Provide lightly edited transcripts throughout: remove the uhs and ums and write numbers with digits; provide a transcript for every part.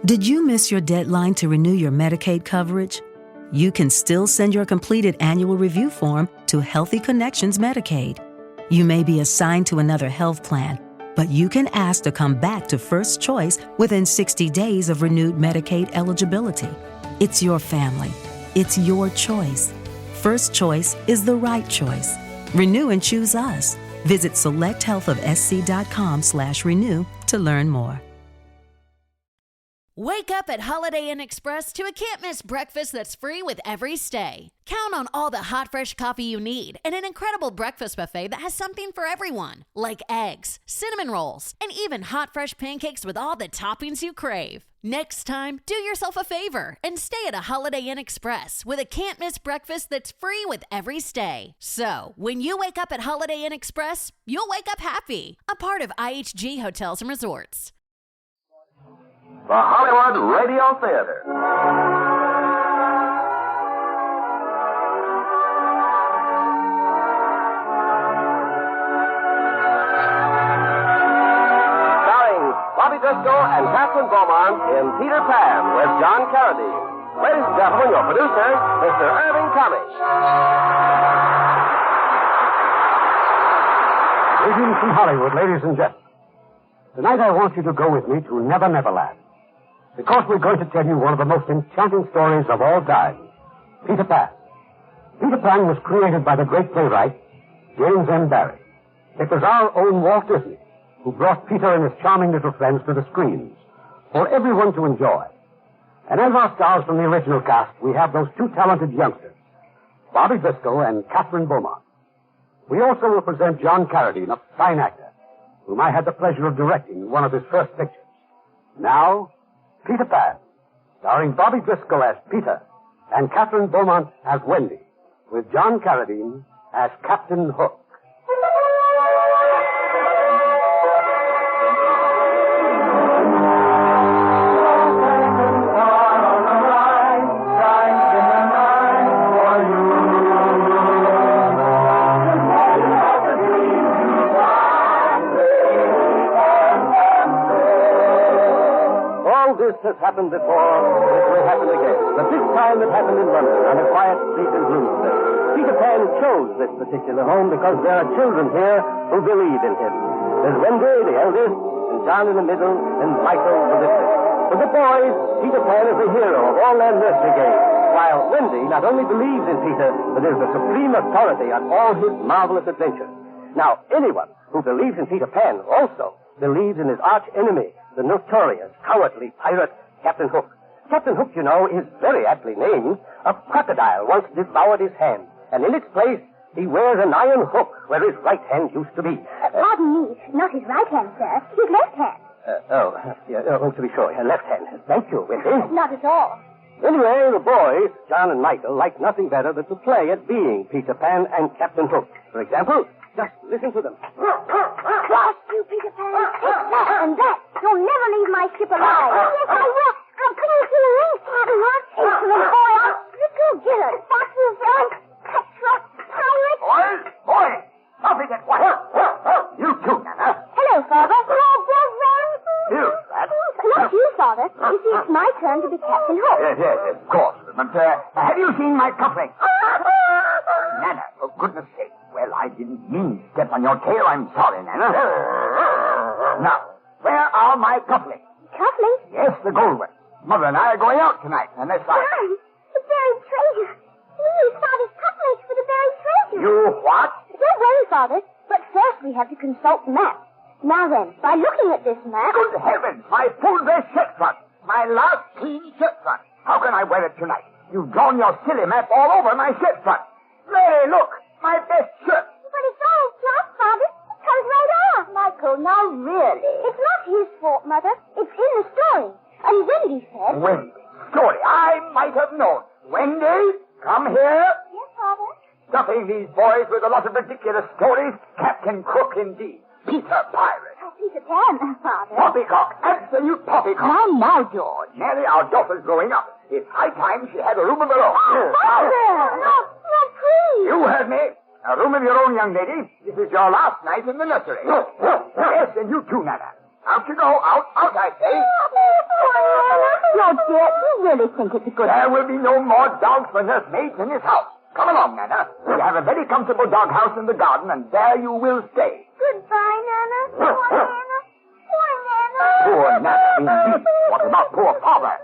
Did you miss your deadline to renew your Medicaid coverage? You can still send your completed annual review form to Healthy Connections Medicaid. You may be assigned to another health plan, but you can ask to come back to First Choice within 60 days of renewed Medicaid eligibility. It's your family. It's your choice. First Choice is the right choice. Renew and choose us. Visit selecthealthofsc.com/renew to learn more. Wake up at Holiday Inn Express to a can't-miss breakfast that's free with every stay. Count on all the hot, fresh coffee you need and an incredible breakfast buffet that has something for everyone, like eggs, cinnamon rolls, and even hot, fresh pancakes with all the toppings you crave. Next time, do yourself a favor and stay at a Holiday Inn Express with a can't-miss breakfast that's free with every stay. So, when you wake up at Holiday Inn Express, you'll wake up happy. A part of IHG Hotels and Resorts. The Hollywood Radio Theater. Starring Bobby Driscoll and Catherine Beaumont in Peter Pan with John Carradine. Ladies and gentlemen, your producer, Mr. Irving Cummings. Greetings from Hollywood, ladies and gentlemen. Tonight I want you to go with me to Never Never Land, because we're going to tell you one of the most enchanting stories of all time, Peter Pan. Peter Pan was created by the great playwright, James M. Barrie. It was our own Walt Disney who brought Peter and his charming little friends to the screens for everyone to enjoy. And as our stars from the original cast, we have those two talented youngsters, Bobby Driscoll and Catherine Beaumont. We also will present John Carradine, a fine actor, whom I had the pleasure of directing in one of his first pictures. Now, Peter Pan, starring Bobby Driscoll as Peter and Catherine Beaumont as Wendy, with John Carradine as Captain Hook. This has happened before. It will happen again. But this time it happened in London on a quiet street in Bloomsbury. Peter Pan chose this particular home because there are children here who believe in him. There's Wendy, the eldest, and John in the middle, and Michael, the littlest. For the boys, Peter Pan is the hero of all their nursery games, while Wendy not only believes in Peter, but is the supreme authority on all his marvelous adventures. Now, anyone who believes in Peter Pan also believes in his arch enemy, the notorious, cowardly pirate, Captain Hook. Captain Hook, you know, is very aptly named. A crocodile once devoured his hand, and in its place, he wears an iron hook where his right hand used to be. Pardon me, not his right hand, sir. His left hand. To be sure, left hand. Thank you, Wendy. Not at all. Anyway, the boys, John and Michael, like nothing better than to play at being Peter Pan and Captain Hook. For example, just listen to them. Trust you, Peter Pan. It's that and that. You'll never leave my ship alive. Yes, I will. I'll bring you to the ring, Captain Hook. Excellent boy. Go get her. Foxes, cutthroat, pirate. Boys! Stop it at once. You too, Nana. Hello, Father. Hello, brother. You, that. Not you, Father. You see, it's my turn to be Captain Hook. Yes, of course. But have you seen my cufflinks? Nana, for goodness sake. Well, I didn't mean to step on your tail. I'm sorry, Nana. Now, where are my cufflinks? Cufflinks? Yes, the gold ones. Mother and I are going out tonight, and that's Why? The buried treasure. We use Father's cufflinks for the buried treasure. You what? Don't worry, Father. But first we have to consult the map. Now then, by looking at this map... Good heavens, my full dress shirt front. My last clean shirt front. How can I wear it tonight? You've drawn your silly map all over my shirt front. Hey, look, my best shirt. But it's all flat, Father. It comes right off. Michael, now really. It's not his fault, Mother. It's in the story. And Wendy said... Wendy? Story? I might have known. Wendy, come here. Yes, Father? Stuffing these boys with a lot of ridiculous stories. Captain Crook, indeed. Peter Pirate. Oh, Peter Pan, Father. Poppycock. Absolute poppycock. Now, George. Mary, our daughter's growing up. It's high time she had a room of her own. Father! No, please. You heard me. A room of your own, young lady. This is your last night in the nursery. Yes, and you too, Nana. Out you go. Out, I say. dear, you really think it's a good There will be no more dogs for nursemaids in this house. Come along, Nana. We have a very comfortable doghouse in the garden, and there you will stay. Goodbye, Nana. Poor Nana. Poor Nana. Poor Nana, indeed. What about poor Father?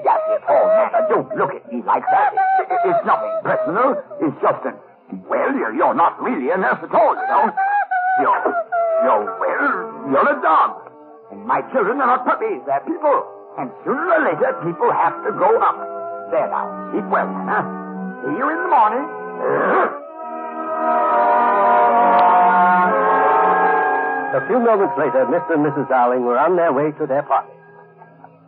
Yes, it's all, Nana. Don't look at me like that. It's nothing personal. It's just that, well, you're not really a nurse at all, you know. You're a dog. And my children are not puppies. They're people. And sooner or later, people have to grow up. There now. Sleep well, Nana. See you in the morning. A few moments later, Mr. and Mrs. Darling were on their way to their party.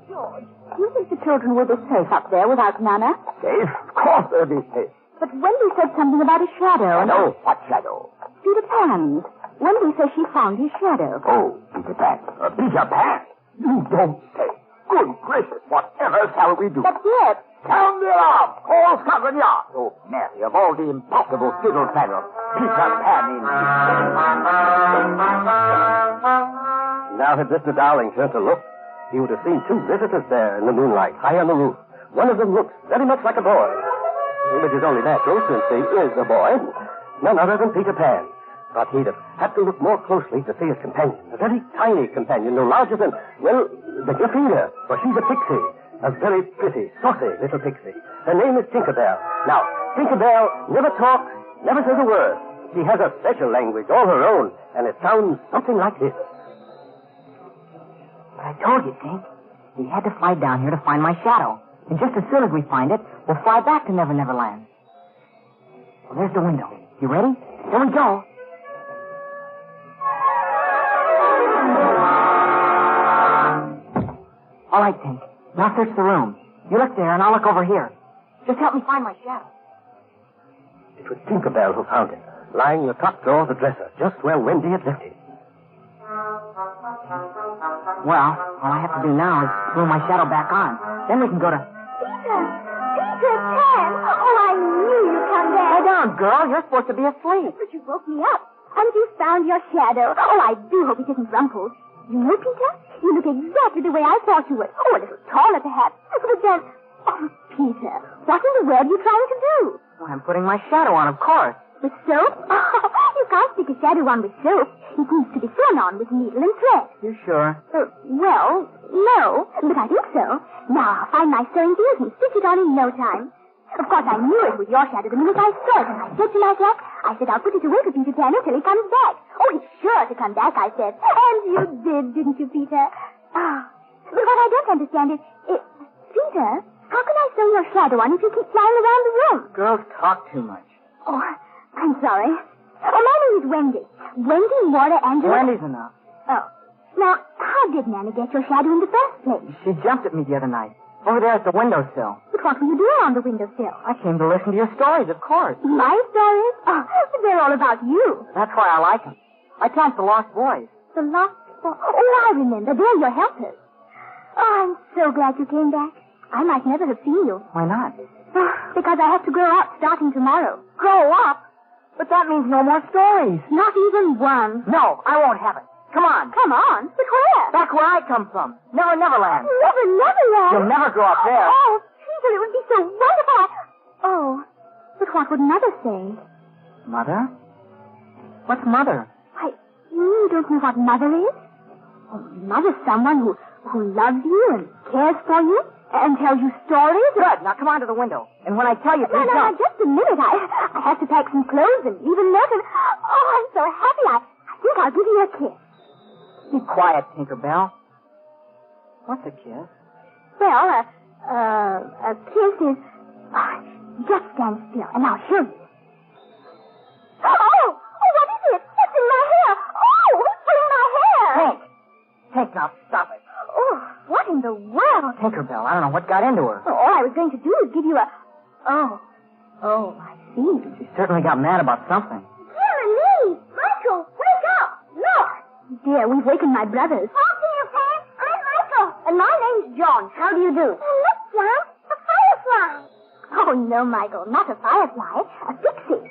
George, do you think the children will be safe up there without Nana? Safe? Of course they'll be safe. But Wendy said something about a shadow. No, what shadow? Peter Pan's. Wendy says she found his shadow. Oh, Peter Pan. Peter Pan? You don't say. Good gracious, whatever shall we do? But yet... Sound the alarm! Call Scotland Yard! Oh, Mary, of all the impossible fiddle-faddle, Peter Pan in. Now, had Mr. Darling turned to look, he would have seen two visitors there in the moonlight, high on the roof. One of them looks very much like a boy. Which is only natural, since he is a boy. None other than Peter Pan. But he'd have had to look more closely to see his companion. A very tiny companion, no larger than, well, the finger, for she's a pixie. A very pretty, saucy little pixie. Her name is Tinkerbell. Now, Tinkerbell never talks, never says a word. She has a special language, all her own, and it sounds something like this. But I told you, Tink. We had to fly down here to find my shadow. And just as soon as we find it, we'll fly back to Never Never Land. Well, there's the window. You ready? Here we go. All right, Tink. Now search the room. You look there, and I'll look over here. Just help me find my shadow. It was Tinkerbell who found it, lying in the top drawer of the dresser, just where Wendy had left it. Well, all I have to do now is glue my shadow back on. Then we can go to... Peter Pan! Oh, I knew you'd come back. Lay down, girl. You're supposed to be asleep. But you woke me up. And you found your shadow. Oh, I do hope it isn't rumpled. You know, Peter, you look exactly the way I thought you would. Oh, a little taller, perhaps. But then... Oh, Peter, what in the world are you trying to do? Well, I'm putting my shadow on, of course. With soap? Oh, you can't stick a shadow on with soap. It needs to be sewn on with needle and thread. You sure? Well, no, but I think so. Now I'll find my sewing needle and stitch it on in no time. Of course, I knew it was your shadow the minute I saw it, and I said to myself, I said I'll put it away for Peter Pan until he comes back. Oh, he's sure to come back, I said. And you did, didn't you, Peter? Ah, but what I don't understand is, Peter, how can I sew your shadow on if you keep flying around the room? Girls talk too much. Oh, I'm sorry. Oh, my name is Wendy. Wendy Warder Angela. Wendy's enough. Oh. Now, how did Nana get your shadow in the first place? She jumped at me the other night. Over there at the windowsill. But what were you doing on the windowsill? I came to listen to your stories, of course. My stories? Oh, but they're all about you. That's why I like them. I count the lost boys. The lost boys? Oh, I remember. They're your helpers. Oh, I'm so glad you came back. I might never have seen you. Why not? Because I have to grow up starting tomorrow. Grow up? But that means no more stories. Not even one. No, I won't have it. Come on. Come on? But where? Back where I come from. Never Neverland. Never Neverland? You'll never grow up there. Oh, Peter, it would be so wonderful. Oh, but what would Mother say? Mother? What's Mother? Why, you don't know what Mother is? Oh, Mother's someone who loves you and cares for you and tells you stories. Good. Now come on to the window. And when I tell you, please No, jump. just a minute. I have to pack some clothes and leave a note. And, oh, I'm so happy. I think I'll give you a kiss. Be quiet, Tinkerbell. What's a kiss? Well, a kiss is... just stand still, and I'll show you. Oh, what is it? It's in my hair. Oh, who's pulling my hair? Hank, now stop it. Oh, what in the world? Tinkerbell, I don't know what got into her. Oh, all I was going to do was give you a... Oh, I see. She certainly got mad about something. Dear me! Michael, wake up! Look! Dear, we've wakened my brothers. Oh, Peter Pan, I'm Michael. And my name's John. How do you do? Look, John, a firefly. Oh, no, Michael, not a firefly. A pixie.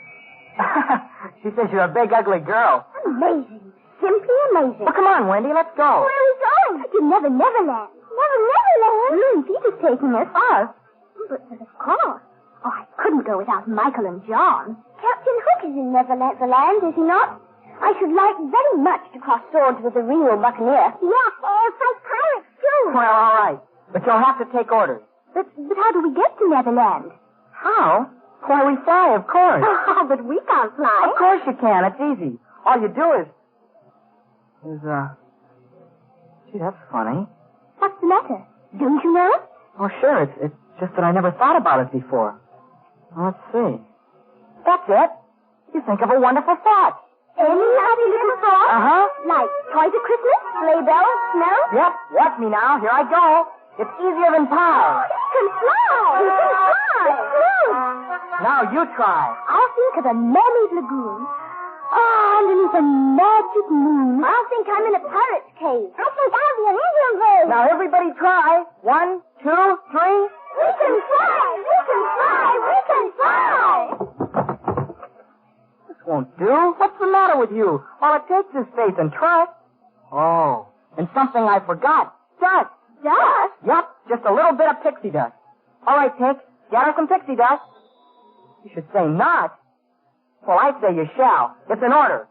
She says you're a big, ugly girl. Amazing. Simply amazing. Well, come on, Wendy, let's go. Where are we going? To Never Neverland. Never Neverland? Peter taking us. Us? But of course. Oh, I couldn't go without Michael and John. Captain Hook is in Neverland, is he not? I should like very much to cross swords with the real buccaneer. Yes, fight pirates, too. Well, all right. But you'll have to take orders. But how do we get to Neverland? How? Why, we fly, of course. Oh, but we can't fly. Of course you can. It's easy. All you do is... Gee, that's funny. What's the matter? Don't you know? Oh, sure. It's just that I never thought about it before. Let's see. That's it. You think of a wonderful thought. Any happy little thought? Uh-huh. Like toys at Christmas, sleigh bells, snow? Yep. Watch me now. Here I go. It's easier than pie. You can fly! You can fly! Good! Now you try. I'll think of a mermaid lagoon. Oh, underneath a magic moon. I'll think I'm in a pirate's cave. I think I'll be an Indian cave. Now everybody try. 1, 2, 3. We can fly! We can fly! We can fly! This won't do. What's the matter with you? All it takes is faith and trust. Oh, and something I forgot. Dust. Dust? Yep, just a little bit of pixie dust. All right, Pink, gather some pixie dust. You should say not. Well, I say you shall. It's an order.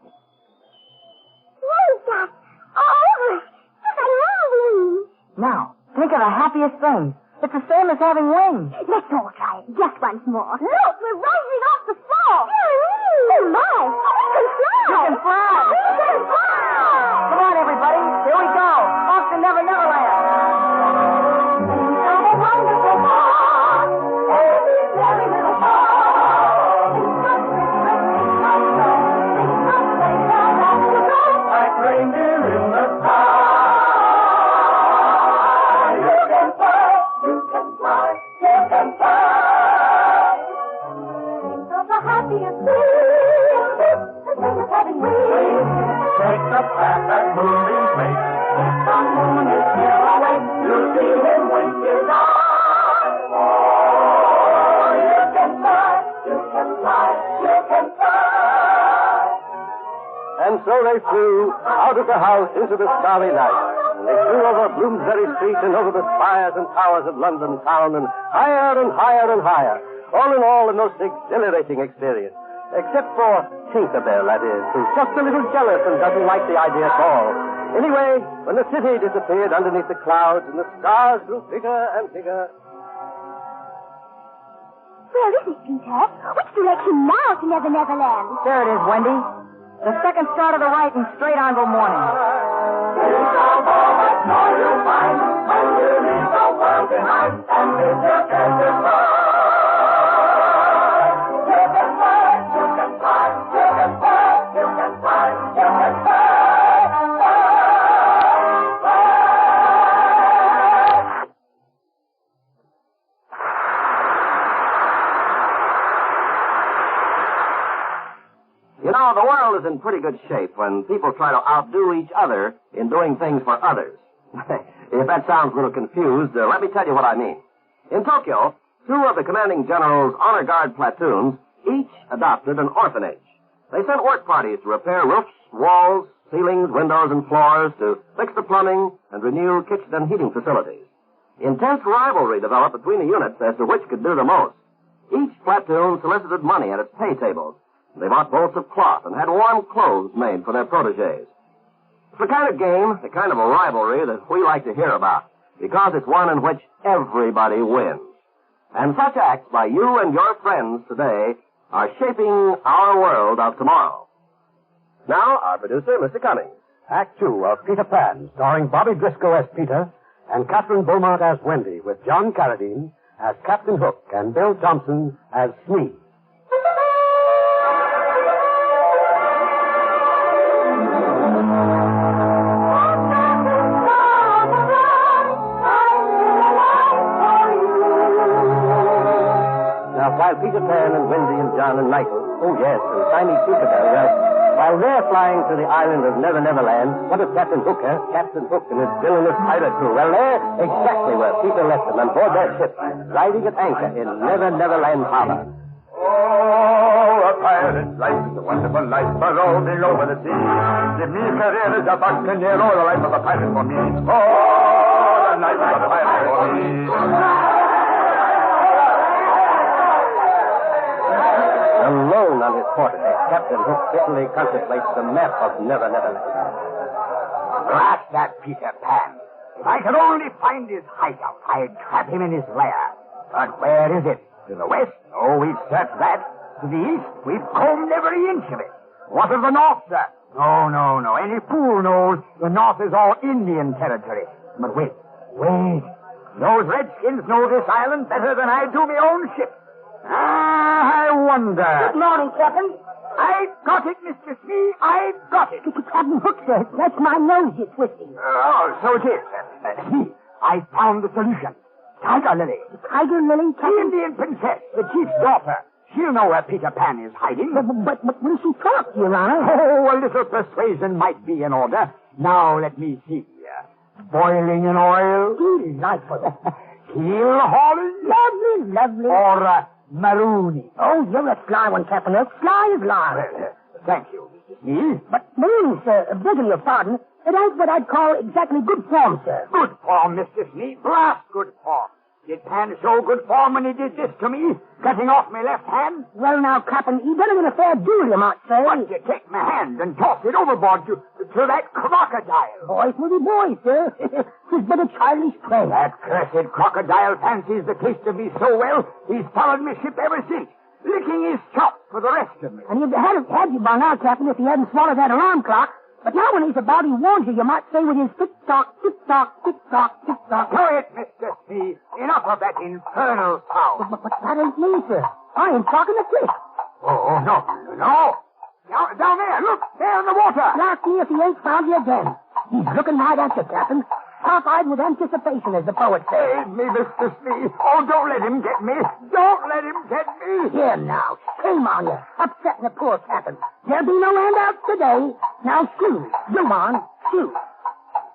What is that? All over. Just a wings. Now, think of the happiest thing. It's the same as having wings. Let's all try it just once more. Look, we're rising off the floor. Oh, my. We can fly. You can fly. We can fly. Come on, everybody. Here we go. Off to Never Never Land. And so they flew out of the house into the starry night. And they flew over Bloomsbury Street and over the spires and towers of London town and higher and higher and higher. All in all, a most exhilarating experience. Except for Tinkerbell, that is, who's just a little jealous and doesn't like the idea at all. Anyway, when the city disappeared underneath the clouds and the stars grew bigger and bigger... Where is it, Peter? Which direction now to Never Never Land? There it is, Wendy. The second star to the right and straight on till morning. You know, the world is in pretty good shape when people try to outdo each other in doing things for others. If that sounds a little confused, let me tell you what I mean. In Tokyo, 2 of the commanding general's honor guard platoons each adopted an orphanage. They sent work parties to repair roofs, walls, ceilings, windows, and floors, to fix the plumbing and renew kitchen and heating facilities. Intense rivalry developed between the units as to which could do the most. Each platoon solicited money at its pay tables. They bought bolts of cloth and had warm clothes made for their protégés. It's the kind of game, the kind of a rivalry that we like to hear about, because it's one in which everybody wins. And such acts by you and your friends today are shaping our world of tomorrow. Now, our producer, Mr. Cummings. Act 2 of Peter Pan, starring Bobby Driscoll as Peter and Catherine Beaumont as Wendy, with John Carradine as Captain Hook and Bill Thompson as Smee. While Peter Pan and Wendy and John and Michael, oh yes, and tiny Tinkerbell, while they're flying to the island of Never Never Land, what is Captain Hook, huh? Captain Hook and his villainous pirate crew? Well, they're exactly where Peter left them, on board their ship, riding at anchor in Never Never Land Harbor. Oh, a pirate's life is a wonderful life, floating over the sea. Give me career as a buccaneer, oh, the life of a pirate for me. Oh, the life of a pirate for me. Captain Hook bitterly contemplates the map of Never Never Land. Blast that Peter Pan. If I could only find his hideout, I'd trap him in his lair. But where is it? To the west? Oh, we've searched that. To the east? We've combed every inch of it. What of the north, sir? No. Any fool knows the north is all Indian territory. But wait. Those redskins know this island better than I do my own ship. I wonder. Good morning, Captain. I've got it, Mr. Smee. I've got it. Captain Hook, sir. That's my nose you're twisting. Oh, so it is. Smee, I found the solution. Tiger Lily. Tiger Lily, The Captain? Indian princess, the chief's daughter. She'll know where Peter Pan is hiding. But will she talk, Your Honor? Oh, a little persuasion might be in order. Now, let me see. Boiling in oil. Delightful. Keel hauling. Lovely. Or marooning. Oh, you're a sly one, Captain Hook. Sly as lard. Well, thank you, Mr. Smee. But marooning, sir, begging your pardon, it ain't what I'd call exactly good form, sir. Good form, Mr. Smee. Blast good form. Did Pan show good form when he did this to me, cutting off my left hand? Well, now, Captain, he done it in a fair duel, you might say. What, you take my hand and toss it overboard to that crocodile? Boys will be boys, sir. It's but a childish play. That cursed crocodile fancies the taste of me so well, he's followed me ship ever since, licking his chops for the rest of me. And he'd had you by now, Captain, if he hadn't swallowed that alarm clock. But now when he's about, he warns you might say with his tick-tock, tick-tock, tick-tock, tick-tock. Quiet, Mr. Smee. Enough of that infernal sound. But that ain't me, sir. I ain't talking to Cliff. Oh, no. Down there, look, there in the water. Blast me if he ain't found you again. He's looking right at you, Captain. Top-eyed with anticipation, as the poet says. Save me, Mr. Smee. Oh, don't let him get me. Don't let him get me. Here now, shame on you, upsetting the poor Captain. There'll be no handouts today. Now shoot. Go on, shoot.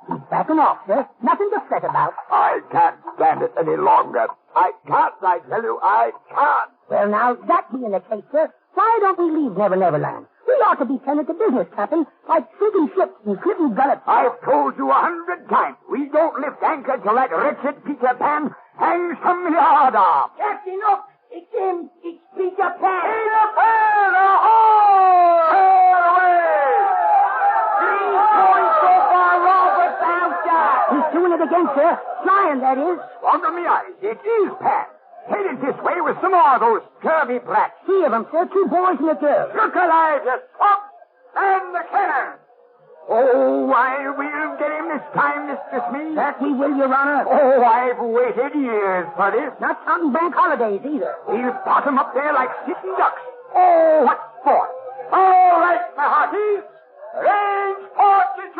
He's backing off, sir. Nothing to fret about. I can't stand it any longer. I can't, I tell you, I can't. Well, now, that being the case, sir, why don't we leave Never Never Land? We ought to be tended to business, Captain, like sinking ships and clipping gullets. I've told you 100 times, we don't lift anchor till that wretched Peter Pan hangs from the yard arm. Captain, look! It's him! It's Peter Pan! Peter Pan! Ahoy! Sail away! He's going so far, Robert Bouncer! He's doing it again, sir. Flying, that is. Under me eyes, it is Pan. Headed this way with some more of those scurvy brats. 3 of them, sir. 2 boys and a girl. Look alive, you swamp! And the cannon! Oh, I will get him this time, Mr. Smee. That we will, Your Honor. Oh, I've waited years for this. Not counting bank holidays, either. We'll bottom up there like sitting ducks. Oh, what for? All right, my hearties. Range 42!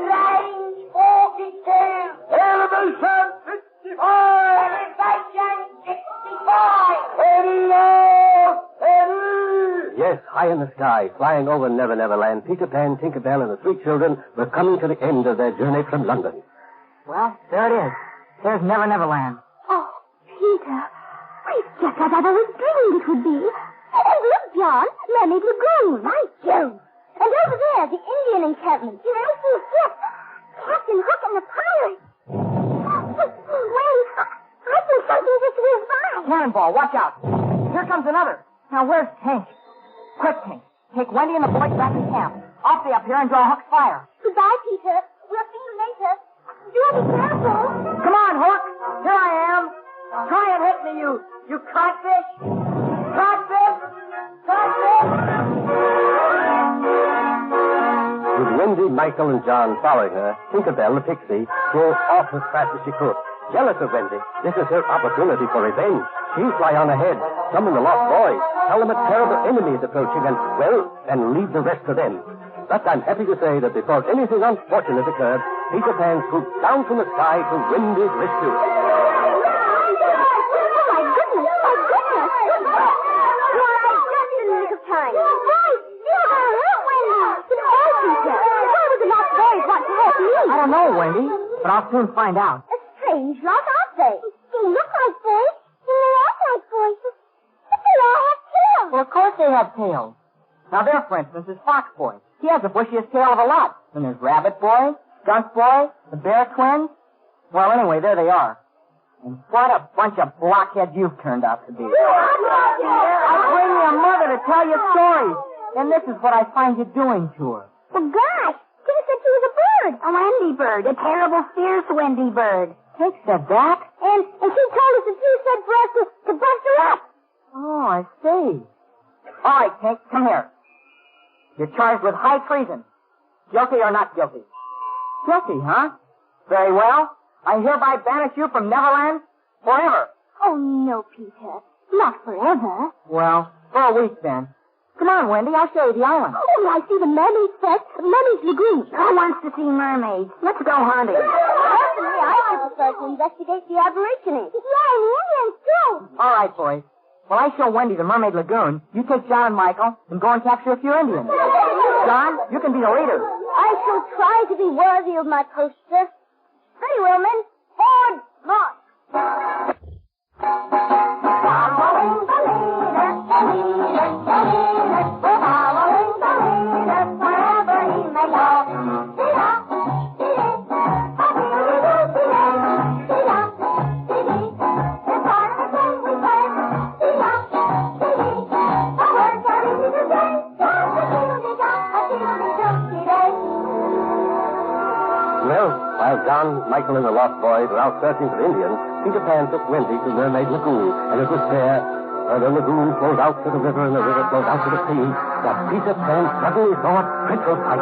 Range 42! Elevation 55! Elevation 65! Steady now! Steady! Yes, high in the sky, flying over Never Never Land, Peter Pan, Tinker Bell, and the 3 children were coming to the end of their journey from London. Well, there it is. There's Never Never Land. Oh, Peter. It's just as I've always dreamed it would be. And look, John, Mermaid Lagoon, right, Joe. And over there, the Indian encampment. You know, see, yes, Captain Hook and the pirates. Wait, I think something just whizzed by. Cannonball, watch out. Here comes another. Now, where's Tank? Quick, Tank. Take Wendy and the boys back to camp. I'll stay up here and draw Hook's fire. Goodbye, Peter. We'll see you later. Do be careful. Come on, Hook. Here I am. Try and hit me, you codfish. Codfish. Codfish. With Wendy, Michael, and John following her, Tinker Bell, the pixie, drove off as fast as she could. Jealous of Wendy, this is her opportunity for revenge. She'll fly on ahead, summon the lost boys, tell them a terrible enemy is approaching, and leave the rest to them. But I'm happy to say that before anything unfortunate occurred, Peter Pan swooped down from the sky to Wendy's rescue. Oh, my goodness. Why, just in the nick of time. You're right. You're hurt, Wendy. It's all Peter. Why would the lost boys want to help me? I don't know, Wendy, but I'll soon find out. A strange lot, aren't they? They look like boys, and they act like boys, but they all have tails. Well, of course they have tails. Now, there, for instance, is Fox Boy. He has the bushiest tail of a lot. Then there's Rabbit Boy, Skunk Boy, the Bear Twins. Well, anyway, there they are. And what a bunch of blockheads you've turned out to be. I bring your mother to tell you stories. And this is what I find you doing to her. Well, gosh, Tina said she was a bird. A Wendy bird. A terrible, fierce Wendy bird. Kate said that? And she told us that you said for us to bust her up. Oh, I see. All right, Kate, come here. You're charged with high treason. Guilty or not guilty? Guilty, huh? Very well. I hereby banish you from Neverland forever. Oh, no, Peter. Not forever. Well, for a week then. Come on, Wendy, I'll show you the island. Oh, I see the mermaids first. Mermaids Lagoon. Who wants to see mermaids? Let's go hunting. Personally, I should prefer to investigate the Aborigines. Yeah, and the Indians, too. All right, boys. While I show Wendy the Mermaid Lagoon, you take John and Michael and go and capture a few Indians. John, you can be the leader. I shall try to be worthy of my post, sir. Very well, men. Forward, march. Following the leader, the leader, the leader. We're following the leader wherever he may go. See-da, see-dee, a-dee-dee-doo, see-da, see-da, see-dee. It's part of the thing we say. See-da, see-dee. The words are easy to say. Da-da-dee-dee-da, a-dee-dee-doo, see-day. Well, while John, Michael, and the Lost Boys were out searching for Indians, Peter Pan took Wendy to Mermaid Lagoon, and it was there, where the lagoon flows out to the river and the river flows out to the sea, that Peter Pan suddenly saw a dreadful sight.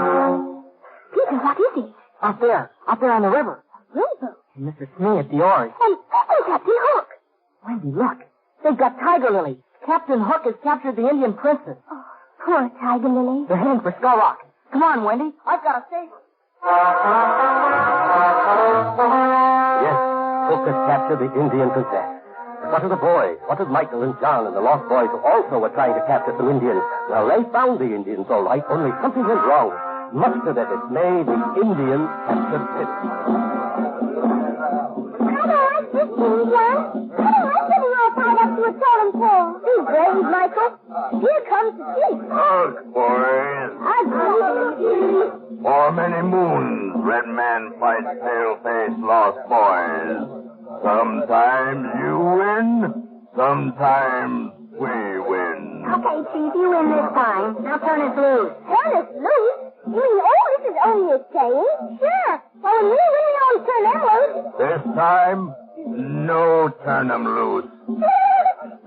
Peter, what is it? Out there on the river. Rowboat. And Mr. Smee at the oars. And Captain Hook. Wendy, look. They've got Tiger Lily. Captain Hook has captured the Indian princess. Oh, poor Tiger Lily. They're heading for Skull Rock. Come on, Wendy. I've got to save her. Yes, Hook had captured the Indian princess. But what of the boys? What of Michael and John and the Lost Boys who also were trying to capture some Indians? Well, they found the Indians, all right, only something went wrong. Much to their dismay, the Indians captured Pip. I don't like this thing, John. I don't like getting all tied up to a totem pole. Be brave, Michael. Here comes the chief. Ugh, boys. For many moons, Red Man fights pale-faced Lost Boys. Sometimes you win, sometimes we win. Okay, Chief, you win this time. Now turn us loose. Turn us loose? You mean, this is only a saying? Sure. Well, when we win, we always turn them loose. This time, no turn 'em loose. You're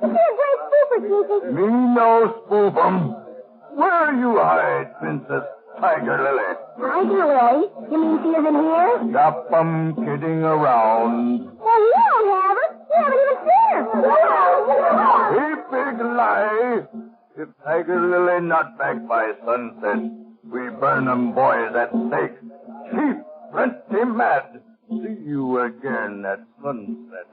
a great spoofer, Chiefy. Me no spook 'em. Where you hide, Princess Tiger Lily? Tiger Lily? You mean she isn't here? Stop 'em kidding around. Well, you don't have her. You haven't even seen her. A big lie. If Tiger Lily not back by sunset, we burn 'em boys at stake. Chief, plenty mad. See you again at sunset.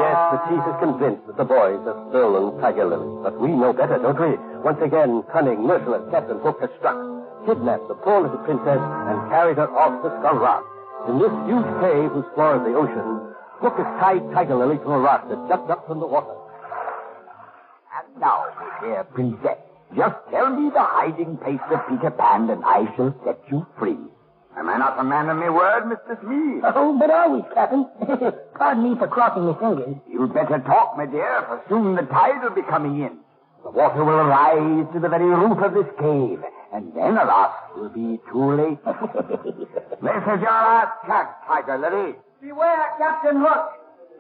Yes, the chief is convinced that the boys have stolen Tiger Lily. But we know better, don't we? Once again, cunning, merciless Captain Hook has struck, kidnapped the poor little princess, and carried her off to Skull Rock. In this huge cave whose floor is the ocean, Hook has tied Tiger Lily to a rock that juts up from the water. And now, dear princess, just tell me the hiding place of Peter Pan, and I shall set you free. Am I not a man of my word, Mr. Smee? Oh, but always, Captain. Pardon me for crossing my fingers. You'd better talk, my dear, for soon the tide will be coming in. The water will rise to the very roof of this cave, and then, alas, it will be too late. This is your last chance, Tiger Lily. Beware, Captain Hook.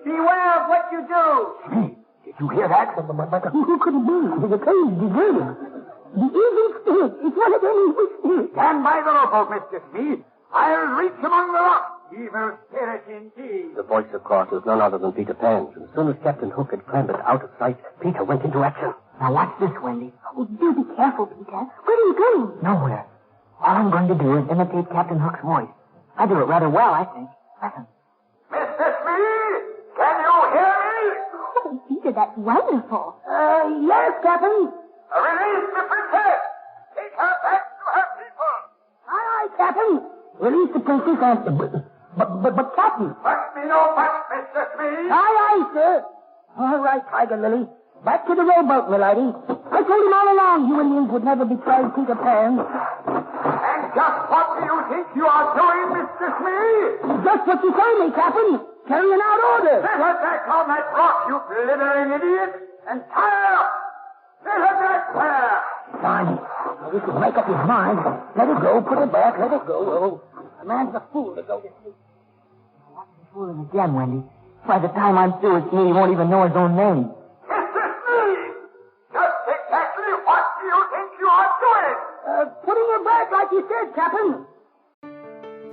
Beware of what you do. Smee, did you hear that? Who could it be? The cave is deserted. The evil spirit is one of them evil spirits. Stand by the rowboat, Mr. Smee. I'll reach among the rocks. Evil spirit indeed. The voice, of course, was none other than Peter Pan. And as soon as Captain Hook had clambered out of sight, Peter went into action. Now watch this, Wendy. Oh, do be careful, Peter. Where are you going? Nowhere. All I'm going to do is imitate Captain Hook's voice. I do it rather well, I think. Listen. Mr. Smee, can you hear me? Oh, Peter, that's wonderful. Yes, Captain. Release the princess. Take her back to her people. Aye, Captain. Release the princess and... But Captain. But me no but, Mr. Smee. Aye, sir. All right, Tiger Lily. Back to the rowboat, milady. I told him all along you Indians would never betray Peter Pan. And just what do you think you are doing, Mr. Smee? Just what you told me, Captain. Carrying out orders. Sit her back on that rock, you blithering idiot. and fire! Let it get fire! Fine. Now, you can make up his mind. Let it go. Put it back. Let it go. Oh, a man's a fool to go to sleep. Watch him fooling again, Wendy. By the time I'm through with me, he won't even know his own name. This is me! Just exactly what do you think you are doing? Putting it back like you said, Captain.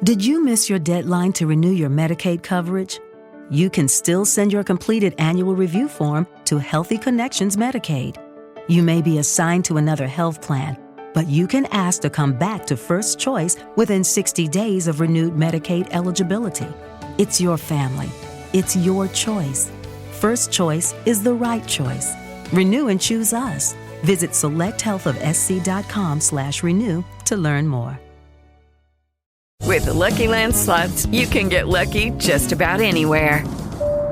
Did you miss your deadline to renew your Medicaid coverage? You can still send your completed annual review form to Healthy Connections Medicaid. You may be assigned to another health plan, but you can ask to come back to First Choice within 60 days of renewed Medicaid eligibility. It's your family. It's your choice. First Choice is the right choice. Renew and choose us. Visit selecthealthofsc.com/renew to learn more. With the Lucky Land Slots, you can get lucky just about anywhere.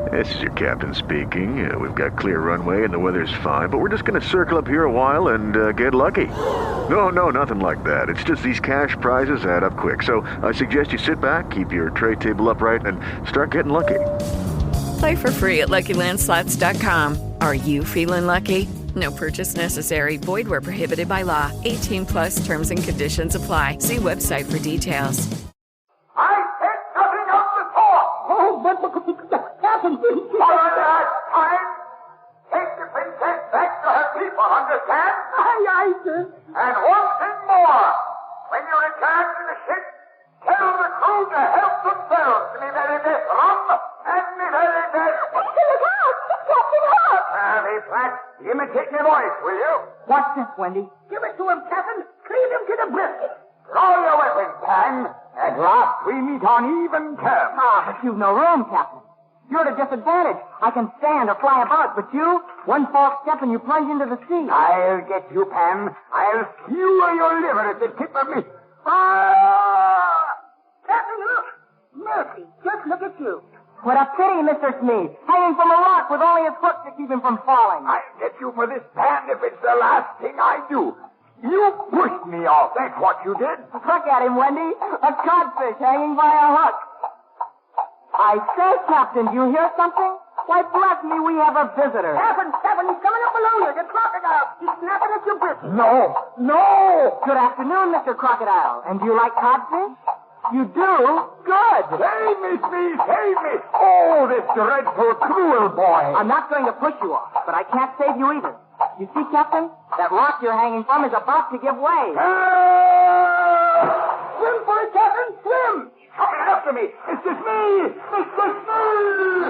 This is your captain speaking. We've got clear runway and the weather's fine, but we're just going to circle up here a while and get lucky. No, nothing like that. It's just these cash prizes add up quick. So I suggest you sit back, keep your tray table upright, and start getting lucky. Play for free at LuckyLandSlots.com. Are you feeling lucky? No purchase necessary. Void where prohibited by law. 18+ terms and conditions apply. See website for details. I said nothing of the sort! Oh, but Captain, One last time, take the princess back to her people, understand? Aye, sir. And one thing more. When you return to the ship, tell the crew to help themselves to me very best rum and me very best... Look out! Captain, help! Be flat. Imitate my voice, will you? What's this, Wendy? Give it to him, Captain. Clean him to the brisket. Draw your weapon, Pan. At last we meet on even terms. But you've no room, Captain. You're at a disadvantage. I can stand or fly about, but you, one false step and you plunge into the sea. I'll get you, Pan. I'll skewer your liver at the tip of me. Captain, look! Mercy, just look at you. What a pity, Mr. Smead. Hanging from a rock with only his foot to keep him from falling. I'll get you for this, Pan, if it's the last thing I do. You pushed me off. That's what you did. Look at him, Wendy. A codfish hanging by a hook. I say, Captain, do you hear something? Why, bless me, we have a visitor. Captain, he's coming up below you. The crocodile. He's snapping at your brisket. No! Good afternoon, Mr. Crocodile. And do you like codfish? You do? Good. Save me, Smead, save me! Oh, this dreadful, cruel boy! I'm not going to push you off, but I can't save you either. You see, Captain? That rock you're hanging from is about to give way. Swim for it, Captain, swim! Coming after me! Mr. Smead! Mr. Smead!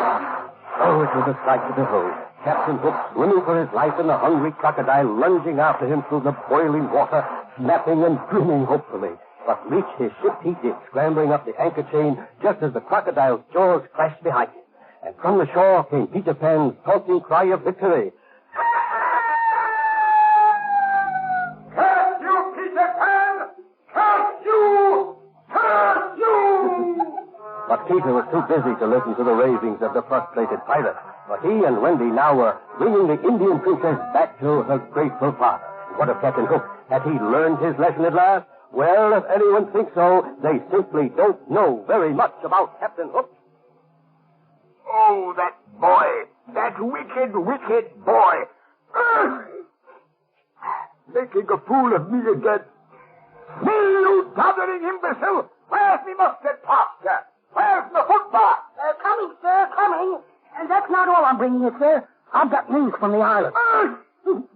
Oh, it was a sight to behold. Captain Hook swimming for his life and the hungry crocodile lunging after him through the boiling water, snapping and grinning hopefully. But reach his ship he did, scrambling up the anchor chain just as the crocodile's jaws crashed behind him. And from the shore came Peter Pan's taunting cry of victory. Curse you, Peter Pan! Curse you! Curse you! But Peter was too busy to listen to the ravings of the frustrated pirate. For he and Wendy now were bringing the Indian princess back to her grateful father. What of Captain Hook? Had he learned his lesson at last? Well, if anyone thinks so, they simply don't know very much about Captain Hook. Oh, that boy! That wicked, wicked boy! Making a fool of me again. Me, you doddering imbecile! Where's me mustard plaster? Where's my football? Coming, sir, coming. And that's not all I'm bringing you, sir. I've got news from the island.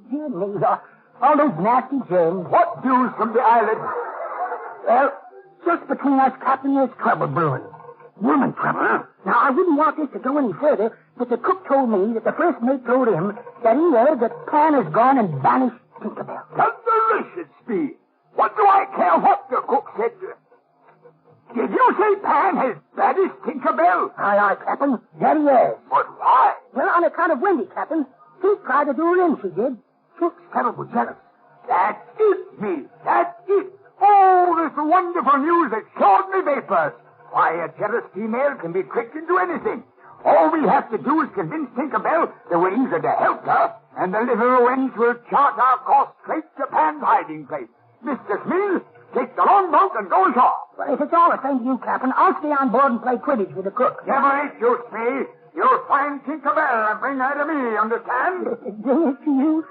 Dear me, all those nasty germs. What news from the island? Well, just between us, Captain, there's trouble brewing. Woman trouble. Now, I wouldn't want this to go any further, but the cook told me that the first mate told him that he heard that Pan has gone and banished Tinkerbell. Thunderation, Speed! What do I care what the cook said? Did you say Pan has banished Tinkerbell? Aye, Captain. That he is. But why? Well, on account of Wendy, Captain. She tried to do her in, she did. Cook's terrible jealous. That's it, me. That's it. Oh, this wonderful news that showed me vapors. Why, a jealous female can be tricked into anything. All we have to do is convince Tinkerbell that we're eager to help her, and the little wench will chart our course straight to Pan's hiding place. Mr. Smith, take the longboat and go ashore. Well, if it's all the same to you, Captain, I'll stay on board and play Quidditch with the cook. Never ain't you, Smee. You'll find Tinker Bell and bring her to me, understand? Bring it to you?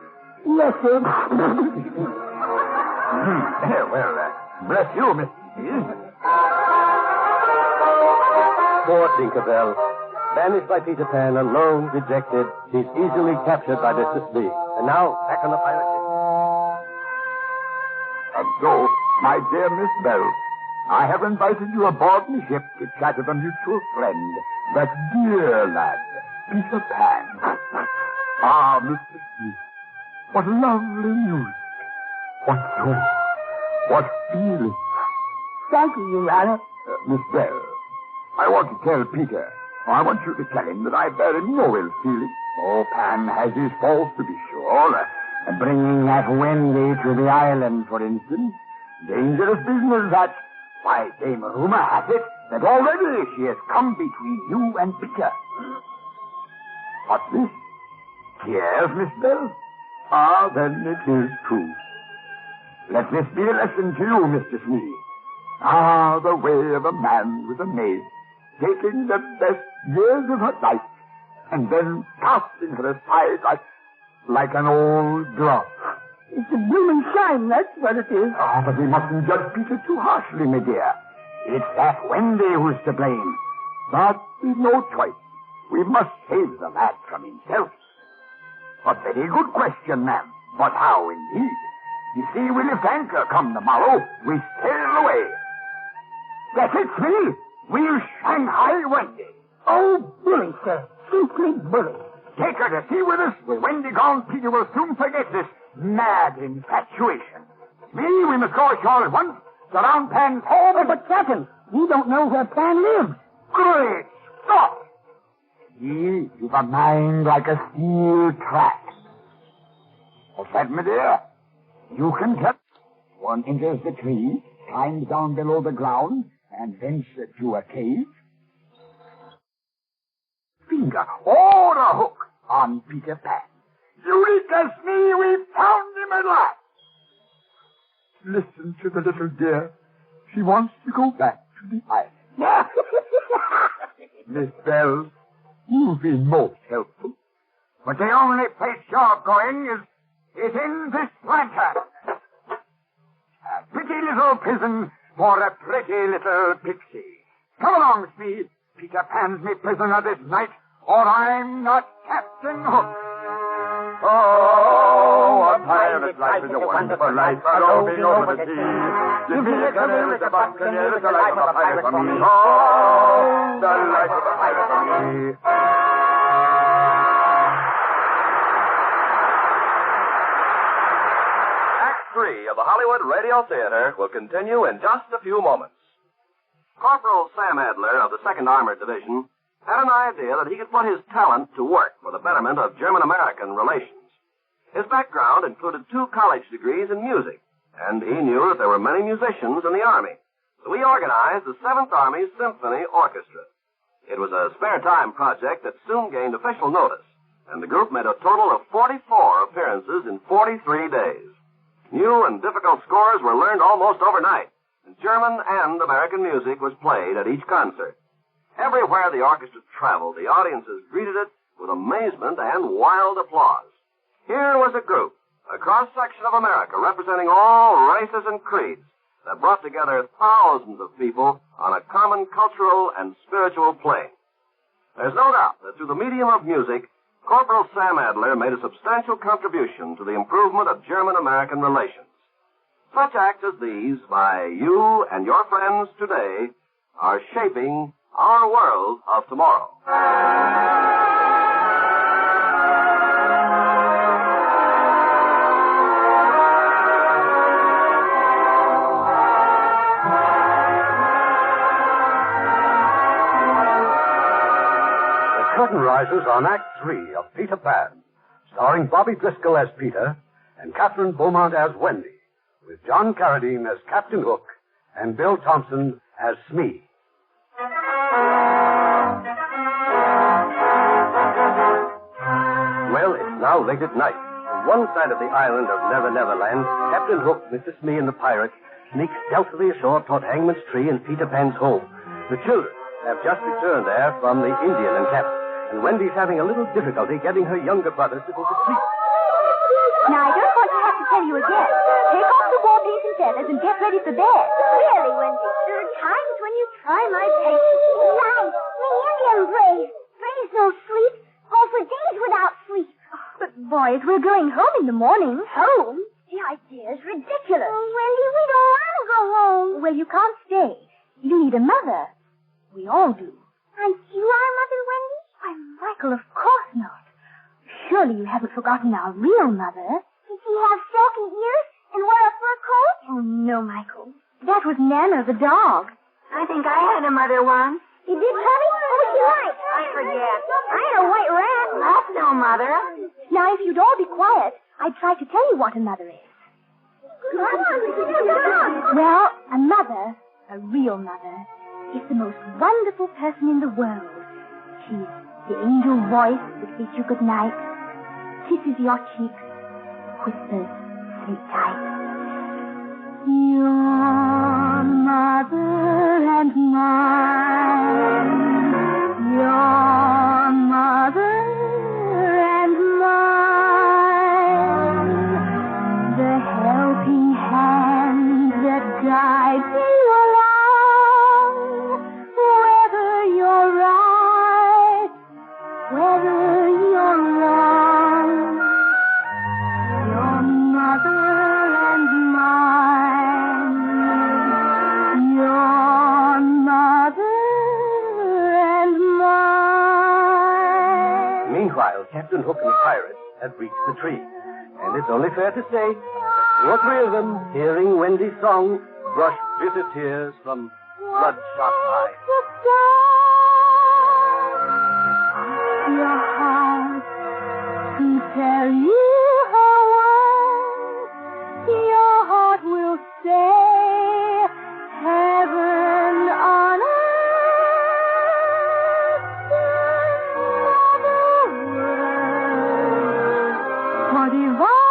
Yes, sir. Well, bless you, Miss Smee. Poor Tinkerbell. Banished by Peter Pan, alone, dejected, she's easily captured by Mr. Smee. And now, back on the pirate ship. And so, my dear Miss Bell, I have invited you aboard the ship to chat with a mutual friend, that dear lad, Peter Pan. Ah, Mr. Smee, what lovely music. What joy. What feeling. Thank you, Your Honor. Miss Bell, I want to tell Peter, I want you to tell him that I bear him no ill feeling. Oh, Pan has his faults, to be sure. Bringing that Wendy to the island, for instance. Dangerous business, that. Why, Dame Rumor has it that already she has come between you and Peter. What's this? Yes, Miss Bell? Ah, then it is true. Let this be a lesson to you, Mr. Smee. Ah, the way of a man with a maid, taking the best years of her life, and then casting her aside like an old glove. It's a blooming shame, that's what it is. Ah, but we mustn't judge Peter too harshly, my dear. It's that Wendy who's to blame. But we've no choice. We must save the lad from himself. A very good question, ma'am. But how, indeed? You see, we lift anchor come tomorrow. We sail away. That's it, Smee. We'll Shanghai Wendy. Oh, bully, sir. Simply bully. Take her to sea with us. With Wendy gone, Peter will soon forget this mad infatuation. Smee, we must go ashore at once. Surround Pan's home. Oh, but, Captain, we don't know where Pan lives. Great Scott! You've a mind like a steel trap. What's that, my dear? You can tell. One enters the tree, climbs down below the ground, and ventures to a cave. Finger or a hook on Peter Pan. Eureka, Smee, we found him at last. Listen to the little dear. She wants to go back to the island. Miss Bell, you've been most helpful. But the only place you're going is in this lantern. A pretty little prison for a pretty little pixie. Come along, Smee. Peter Pan's me prisoner this night, or I'm not Captain Hook. Oh, a pirate's life is a wonderful life, roving over the sea. Give me a canoe with a buccaneer, the life of a pirate for me. Oh, the life of a pirate for me. Act 3 of the Hollywood Radio Theater will continue in just a few moments. Corporal Sam Adler of the 2nd Armored Division had an idea that he could put his talent to work for the betterment of German-American relations. His background included 2 college degrees in music, and he knew that there were many musicians in the Army. So he organized the 7th Army Symphony Orchestra. It was a spare-time project that soon gained official notice, and the group made a total of 44 appearances in 43 days. New and difficult scores were learned almost overnight, and German and American music was played at each concert. Everywhere the orchestra traveled, the audiences greeted it with amazement and wild applause. Here was a group, a cross-section of America representing all races and creeds that brought together thousands of people on a common cultural and spiritual plane. There's no doubt that through the medium of music, Corporal Sam Adler made a substantial contribution to the improvement of German-American relations. Such acts as these by you and your friends today are shaping our world of tomorrow. The curtain rises on Act 3 of Peter Pan, starring Bobby Driscoll as Peter and Catherine Beaumont as Wendy, with John Carradine as Captain Hook and Bill Thompson as Smee. Well, it's now late at night. On one side of the island of Never Never Land, Captain Hook, Mr. Smee, and the pirates sneak stealthily ashore toward Hangman's Tree and Peter Pan's home. The children have just returned there from the Indian encampment, and Wendy's having a little difficulty getting her younger brothers to go to sleep. Now, I don't want to have to tell you again. Take off the war paint and feathers and get ready for bed. Really, Wendy, there are times when you try my patience. Nice. The Indian brave. Braves no sleep. Go for days without sleep. But, boys, we're going home in the morning. Home? The idea is ridiculous. Oh, Wendy, we don't want to go home. Well, you can't stay. You need a mother. We all do. Aren't you our mother, Wendy? Why, Michael, of course not. Surely you haven't forgotten our real mother. Did she have silky ears and wear a fur coat? Oh, no, Michael. That was Nana, the dog. I think I had a mother once. You did, Tubby? What was she like? I forget. I had a white rat. That's no mother. Now, if you'd all be quiet, I'd try to tell you what a mother is. Well, a mother, a real mother, is the most wonderful person in the world. She's the angel voice that bids you good night, kisses your cheeks, whispers, sleep tight. Your mother and mine, your mother and mine, the helping hand that guides you along, whether you're right, whether you're wrong, your mother and mine, your mother and mine. Meanwhile, Captain Hook and the pirates have reached the tree. And it's only fair to say, two or three of them, hearing Wendy's song, brush bitter tears from bloodshot eyes. Your heart to tell you her words, your heart will say heaven on earth, another word for divine.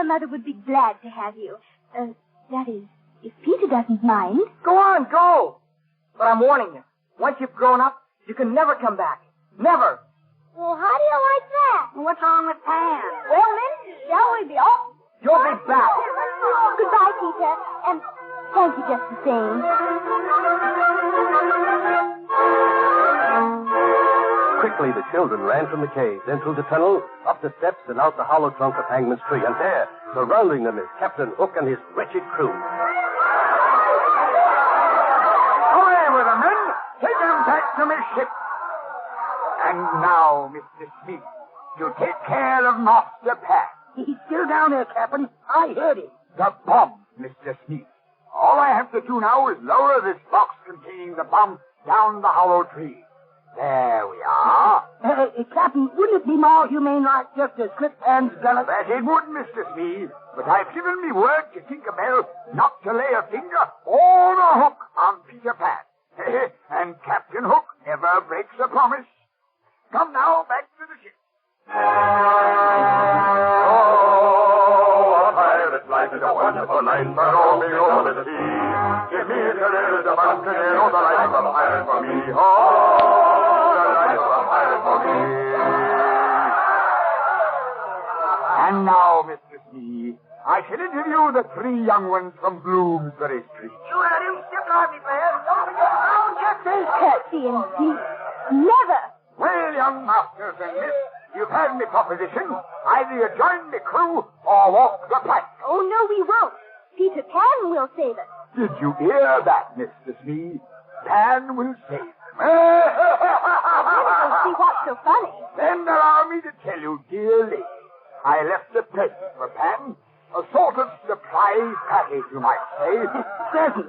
Mother would be glad to have you. That is, if Peter doesn't mind. Go on, go. But I'm warning you. Once you've grown up, you can never come back. Never. Well, how do you like that? What's wrong with Pan? Well, then, shall we be off? You'll be back. Goodbye, Peter. And thank you just the same. Quickly, the children ran from the cave, then through the tunnel, up the steps, and out the hollow trunk of Hangman's Tree. And there, surrounding them, is Captain Hook and his wretched crew. Away with them, men! Take them back to my ship. And now, Mr. Smith, you take care of Master Pat. He's still down there, Captain. I heard him. The bomb, Mr. Smith. All I have to do now is lower this box containing the bomb down the hollow tree. There we are. Captain, wouldn't it be more humane like just to slip Pan's gullet? That it would, Mr. Smith. But I've given me word to Tinkerbell not to lay a finger or a hook on Peter Pan. And Captain Hook never breaks a promise. Come now, back to the ship. Oh, a pirate's life is a wonderful life, but oh, me over the sea. Give me a career as a buccaneer, oh, the life of a pirate for me. Oh, the life of a pirate for me. And now, Mr. Smith, I shall interview the three young ones from Bloomsbury Street. You had him step on me, man. Don't forget down, Captain. Curtsy indeed. Never. Well, young masters and miss, you've had me proposition. Either you join the crew or walk the plank. Oh, no, we won't. Peter Pan will save us. Did you hear that, Mr. Smith? Pan will save them. We'll see what's so funny. Then allow me to tell you, dear lady, I left a present for Pan. A sort of surprise package, you might say. Present?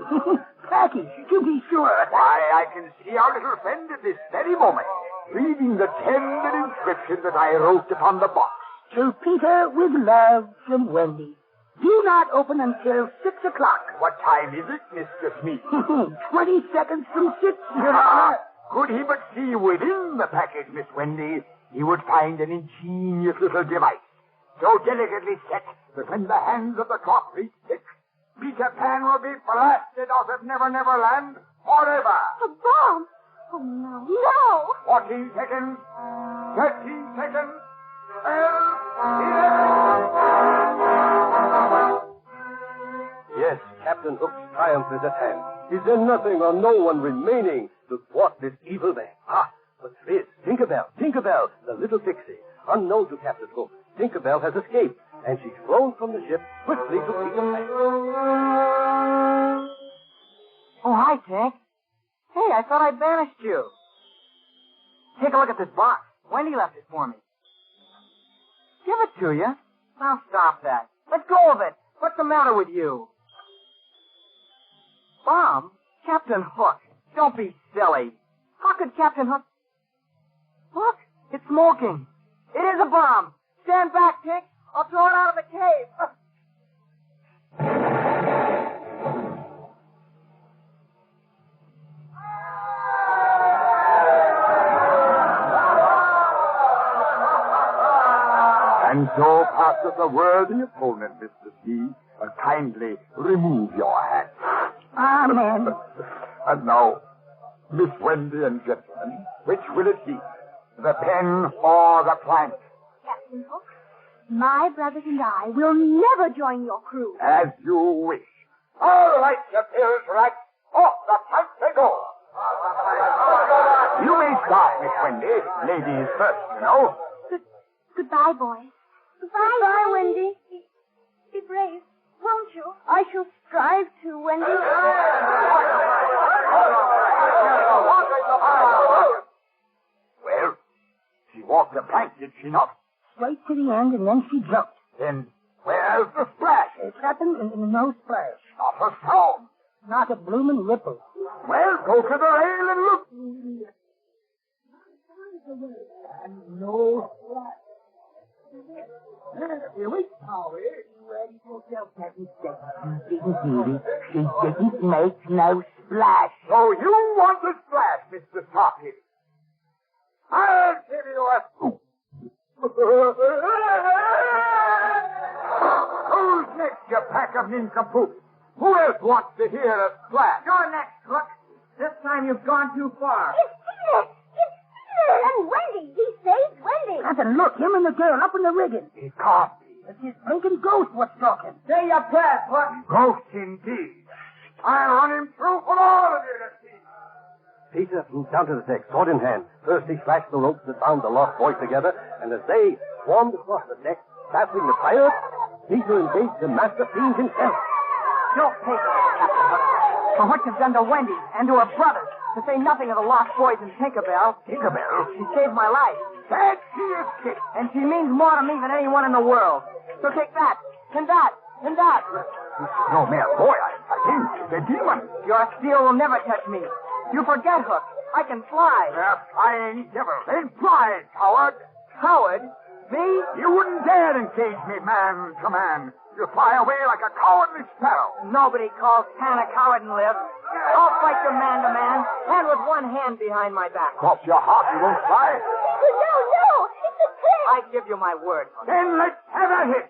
package, to be sure. Why, I can see our little friend at this very moment, reading the tender inscription that I wrote upon the box. To Peter, with love, from Wendy. Do not open until 6 o'clock. What time is it, Mr. Smith? 20 seconds from 6, Your Honor. Could he but see within the package, Miss Wendy, he would find an ingenious little device, so delicately set that when the hands of the clock reach 6, Peter Pan will be blasted out of Never Never Land forever. A bomb? Oh, no. No! 14 seconds. 13 seconds. 12, 11. Yes, Captain Hook's triumph is at hand. Is there nothing or no one remaining to thwart this evil man? But there is. Tinkerbell, the little pixie. Unknown to Captain Hook, Tinkerbell has escaped, and she's flown from the ship swiftly to Peter Pan. Oh, hi, Tink. Hey, I thought I'd banished you. Take a look at this box. Wendy left it for me. Give it to you. Now stop that. Let go of it. What's the matter with you? Bomb? Captain Hook. Don't be silly. How could Captain Hook... Look, it's smoking. It is a bomb. Stand back, Tink. I'll throw it out of the cave. And so passeth a worthy opponent, Mr. C. Kindly remove your hat. Amen. And now, Miss Wendy and gentlemen, which will it be? The pen or the plank? Captain Hook, my brothers and I will never join your crew. As you wish. All right, the pills right. Off the plank they go. You may start, Miss Wendy. Ladies first, you know. Goodbye, boys. Goodbye, Wendy. Be brave, won't you? I shall strive to, Wendy. Well, she walked the plank, did she not? Straight to the end, and then she jumped. Then where's the splash? It happened in no splash. Not a sound. Not a bloomin' ripple. Well, go to the rail and look. And no splash. Here we go. Ready for yourself, Captain Stick. She didn't do it. She didn't make no splash. So you want the splash, Mr. Toppy? I'll give you a scoop. Who's next, you pack of nincompoops? Who else wants to hear a splash? You're next, Hook. This time you've gone too far. It's Peter! It's Peter! And Wendy! He saved Wendy! Captain, look, him and the girl up in the rigging. It can't be. It's his blinking ghost what's talking. Say your prayers, Hook. Ghost indeed. I'll run him through for all of you to see. Peter flew down to the deck, sword in hand. First he slashed the ropes that bound the lost boys together, and as they swarmed across the deck, battling the pirates, Peter engaged the master fiend himself. You'll pay for this, Captain Hook. For what you've done to Wendy and to her brothers, to say nothing of the lost boys and Tinkerbell. Tinkerbell? She saved my life. That she is kicked. And she means more to me than anyone in the world. So take that, and that, and that. No mere boy, I think. It's a demon. Your steel will never touch me. You forget, Hook. I can fly. Flying devil. Then fly, coward. Coward? Me? You wouldn't dare engage me man to man. You fly away like a cowardly sparrow. Nobody calls Pan a coward and live. I'll fight you man to man, and with one hand behind my back. Cross your heart, you won't fly. No! It's a trick! I give you my word. Then let's have a hit.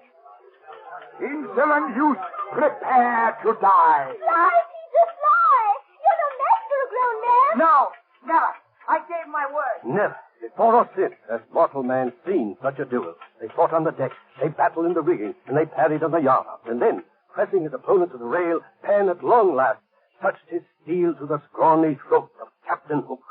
Insolent youth, prepare to die. Fly, Peter, fly! You're the master of grown men! No, never. I gave my word. Never, before or since, has mortal man seen such a duel. They fought on the deck, they battled in the rigging, and they parried on the yardarm. And then, pressing his opponent to the rail, Pan at long last touched his steel to the scrawny throat of Captain Hook.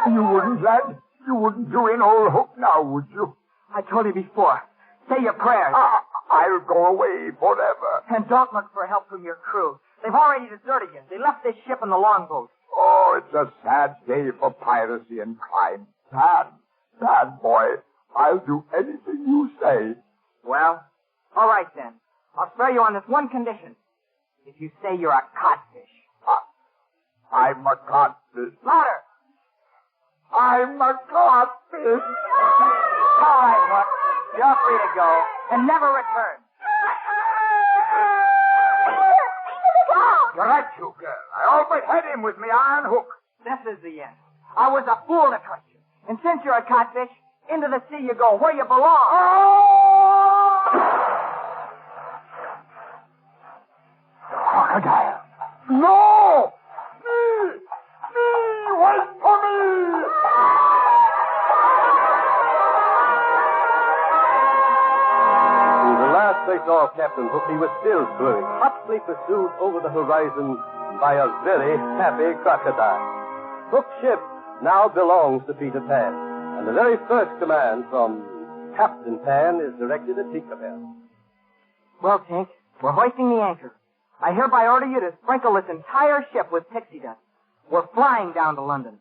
You wouldn't, lad? You wouldn't do in old Hook now, would you? I told you before. Say your prayers. I'll go away forever. And don't look for help from your crew. They've already deserted you. They left this ship in the longboat. Oh, it's a sad day for piracy and crime. Sad, sad boy. I'll do anything you say. Well, All right, then. I'll spare you on this one condition. If you say you're a codfish. I'm a codfish. Louder! I'm a codfish. All right, Hook. You're free to go and never return. You're right, you girl. I always had him with me iron hook. This is the end. I was a fool to trust you. And since you're a codfish, into the sea you go, where you belong. Crocodile. No! Me! Wait for me! The last they saw of Captain Hook, he was still swimming, hotly pursued over the horizon by a very happy crocodile. Hook's ship now belongs to Peter Pan, and the very first command from Captain Pan is directed at Tinkerbell. Well, Tink, we're hoisting the anchor. I hereby order you to sprinkle this entire ship with pixie dust. We're flying down to London.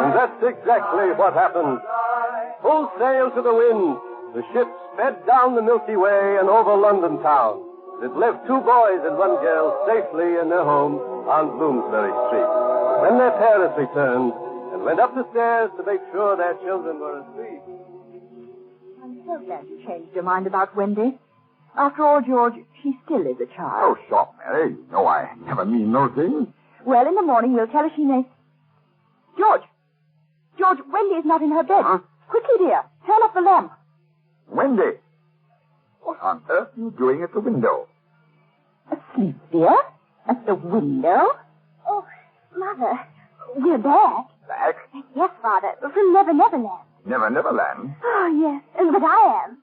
And that's exactly what happened. Full sail to the wind, the ship sped down the Milky Way and over London town. It left 2 boys and 1 girl safely in their home on Bloomsbury Street. When their parents returned and went up the stairs to make sure their children were asleep. I'm so glad you changed your mind about Wendy. After all, George, she still is a child. Oh, stop, Mary. You know I never mean no thing. Well, in the morning we'll tell her she may... George, Wendy is not in her bed. Huh? Quickly, dear, turn off the lamp. Wendy. What on earth are you doing at the window? Asleep, dear? At the window? Oh, Mother. We're back. Back? Yes, Father. From Never Neverland. Neverland? Oh, yes. But I am.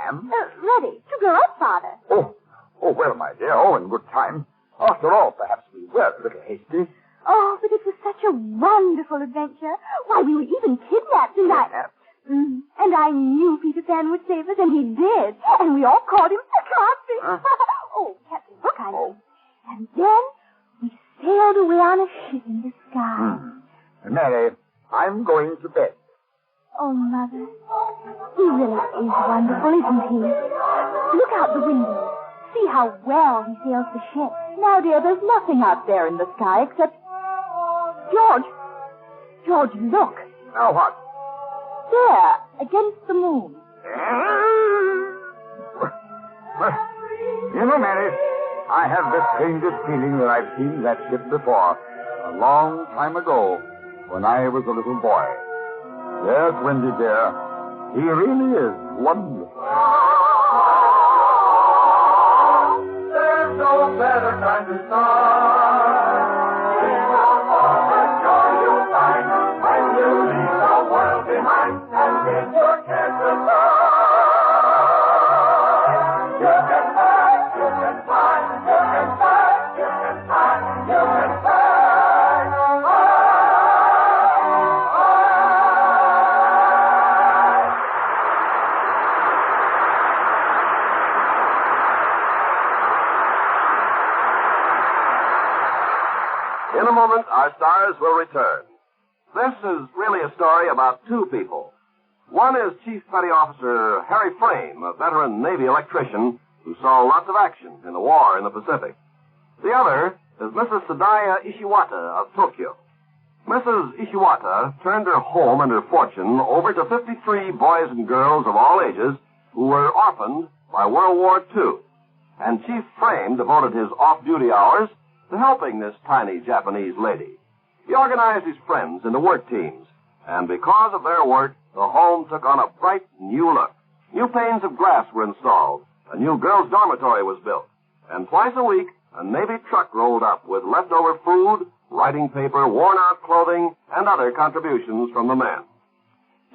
Am? Ready to go up, Father. Oh, well, my dear. Oh, in good time. After all, perhaps we were a little hasty. Oh, but it was such a wonderful adventure. Why, we were even kidnapped, and and I knew Peter Pan would save us, and he did. And we all called him a codfish. Oh, Captain Hook, I mean. And then we sailed away on a ship in the sky. Mary, I'm going to bed. Oh, Mother, he really is wonderful, isn't he? Look out the window. See how well he sails the ship. Now, dear, there's nothing out there in the sky except... George, look. Now what? There, against the moon. Well, you know, Mary, I have the strangest feeling that I've seen that ship before, a long time ago, when I was a little boy. Yes, Wendy, dear, he really is wonderful. There's no better time to start. Think of all the joy you'll find when you leave the world behind and bid your cares goodbye. You can fly, you can fly, you can fly, you can fly, you can fly. In a moment, our stars will return. This is really a story about 2 people. One is Chief Petty Officer Harry Frame, a veteran Navy electrician who saw lots of action in the war in the Pacific. The other is Mrs. Sadaya Ishiwata of Tokyo. Mrs. Ishiwata turned her home and her fortune over to 53 boys and girls of all ages who were orphaned by World War II. And Chief Frame devoted his off-duty hours to helping this tiny Japanese lady. He organized his friends into work teams, and because of their work, the home took on a bright new look. New panes of glass were installed, a new girls' dormitory was built, and twice a week, a Navy truck rolled up with leftover food, writing paper, worn-out clothing, and other contributions from the men.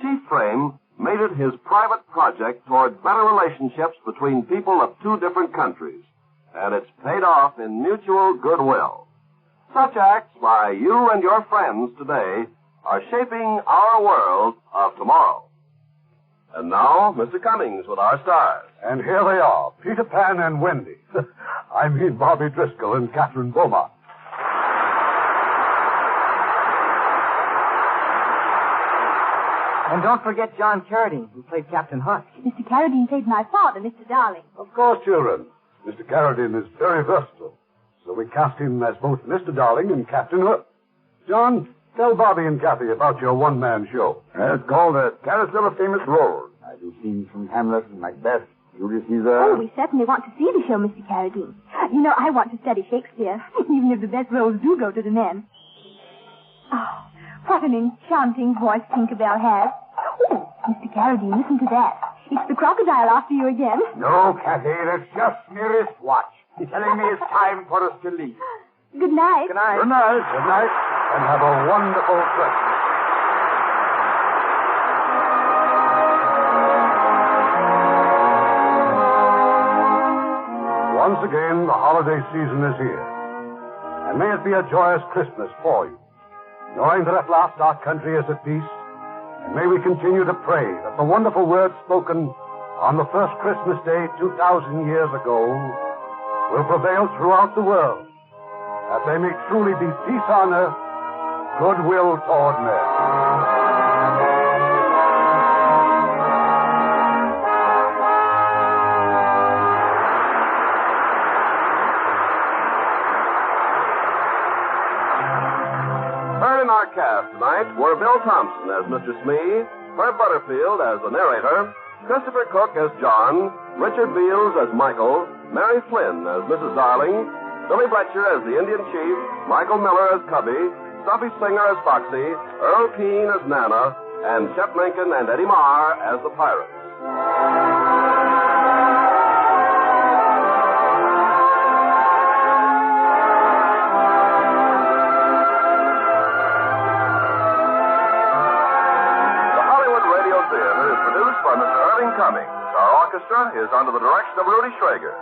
Chief Frame made it his private project toward better relationships between people of 2 different countries, and it's paid off in mutual goodwill. Such acts by you and your friends today are shaping our world of tomorrow. And now, Mr. Cummings with our stars. And here they are, Peter Pan and Wendy. I mean Bobby Driscoll and Catherine Beaumont. And don't forget John Carradine, who played Captain Hunt. Mr. Carradine played my father, Mr. Darling. Of course, children. Mr. Carradine is very versatile, so we cast him as both Mr. Darling and Captain Hook. John, tell Bobby and Kathy about your one-man show. It's called a Carousel of Famous Roles. I do scenes from Hamlet and Macbeth, Julius Caesar. Oh, we certainly want to see the show, Mr. Carradine. You know, I want to study Shakespeare, even if the best roles do go to the men. Oh, what an enchanting voice Tinkerbell has. Oh, Mr. Carradine, listen to that. It's the crocodile after you again. No, Kathy, that's just my wristwatch. Telling me it's time for us to leave. Good night. Good night. Good night. Good night. And have a wonderful Christmas. Once again, the holiday season is here. And may it be a joyous Christmas for you. Knowing that at last our country is at peace, and may we continue to pray that the wonderful words spoken on the first Christmas Day 2,000 years ago will prevail throughout the world, that they may truly be peace on earth, goodwill toward men. Heard in our cast tonight were Bill Thompson as Mr. Smee, Herb Butterfield as the narrator, Christopher Cook as John, Richard Beals as Michael, Mary Flynn as Mrs. Darling, Billy Bletcher as the Indian Chief, Michael Miller as Cubby, Stuffy Singer as Foxy, Earl Keane as Nana, and Shep Lincoln and Eddie Marr as the Pirates. Our orchestra is under the direction of Rudy Schrager.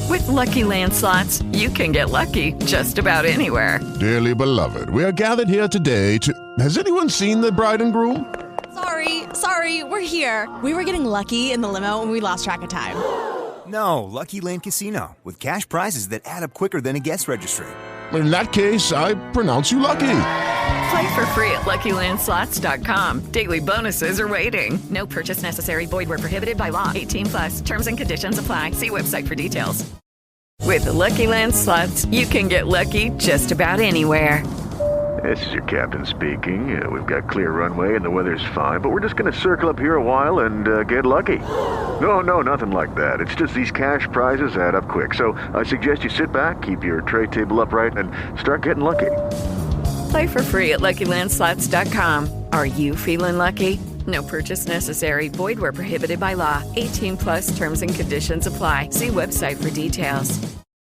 With Lucky Land Slots, you can get lucky just about anywhere. Dearly beloved, we are gathered here today to... Has anyone seen the bride and groom? Sorry, we're here. We were getting lucky in the limo and we lost track of time. No, Lucky Land Casino, with cash prizes that add up quicker than a guest registry. In that case, I pronounce you lucky. Play for free at LuckyLandSlots.com. Daily bonuses are waiting. No purchase necessary. Void where prohibited by law. 18+. Terms and conditions apply. See website for details. With Lucky Land Slots, you can get lucky just about anywhere. This is your captain speaking. We've got clear runway and the weather's fine, but we're just going to circle up here a while and get lucky. No, nothing like that. It's just these cash prizes add up quick. So I suggest you sit back, keep your tray table upright, and start getting lucky. Play for free at LuckyLandSlots.com. Are you feeling lucky? No purchase necessary. Void where prohibited by law. 18+ terms and conditions apply. See website for details.